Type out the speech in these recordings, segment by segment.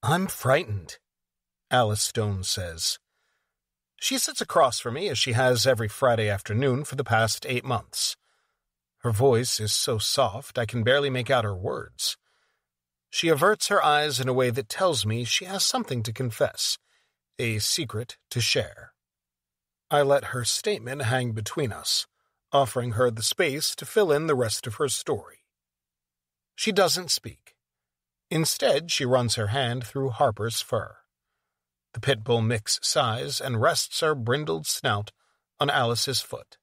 "I'm frightened," Alice Stone says. She sits across from me as she has every Friday afternoon for the past 8 months. Her voice is so soft I can barely make out her words. She averts her eyes in a way that tells me she has something to confess, a secret to share. I let her statement hang between us, offering her the space to fill in the rest of her story. She doesn't speak. Instead, she runs her hand through Harper's fur. The pit bull mix sighs and rests her brindled snout on Alice's foot.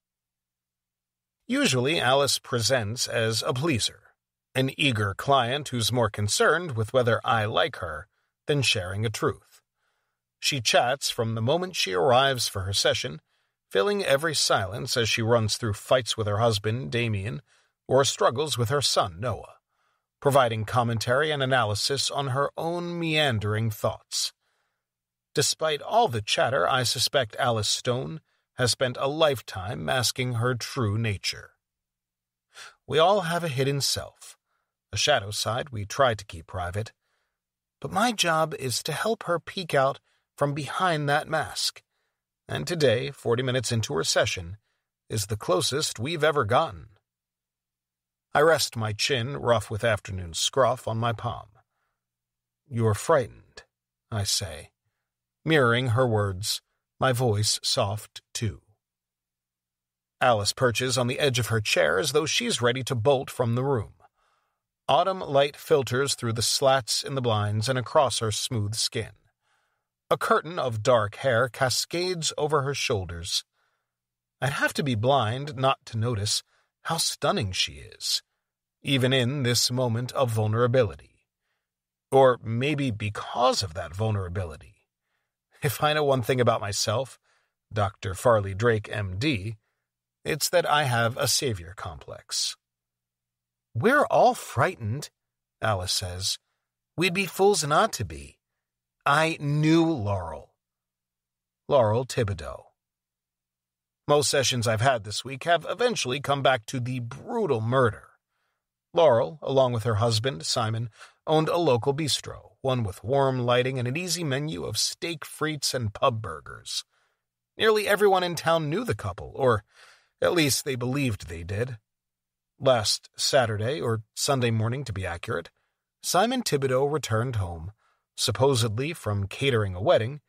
Usually, Alice presents as a pleaser, an eager client who's more concerned with whether I like her than sharing a truth. She chats from the moment she arrives for her session, filling every silence as she runs through fights with her husband, Damien, or struggles with her son, Noah, providing commentary and analysis on her own meandering thoughts. Despite all the chatter, I suspect Alice Stone has spent a lifetime masking her true nature. We all have a hidden self, a shadow side we try to keep private, but my job is to help her peek out from behind that mask, and today, 40 minutes into her session, is the closest we've ever gotten. I rest my chin, rough with afternoon scruff, on my palm. "You're frightened," I say, mirroring her words, my voice soft too. Alice perches on the edge of her chair as though she's ready to bolt from the room. Autumn light filters through the slats in the blinds and across her smooth skin. A curtain of dark hair cascades over her shoulders. I'd have to be blind not to notice how stunning she is, even in this moment of vulnerability. Or maybe because of that vulnerability. If I know one thing about myself, Dr. Farley Drake, M.D., it's that I have a savior complex. "We're all frightened," Alice says. "We'd be fools not to be. I knew Laurel." Laurel Thibodeau. Most sessions I've had this week have eventually come back to the brutal murder. Laurel, along with her husband, Simon, owned a local bistro, one with warm lighting and an easy menu of steak frites and pub burgers. Nearly everyone in town knew the couple, or at least they believed they did. Last Saturday, or Sunday morning to be accurate, Simon Thibodeau returned home, supposedly from catering a wedding,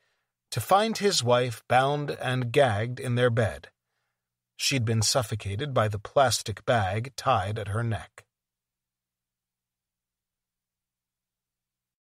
to find his wife bound and gagged in their bed. She'd been suffocated by the plastic bag tied at her neck.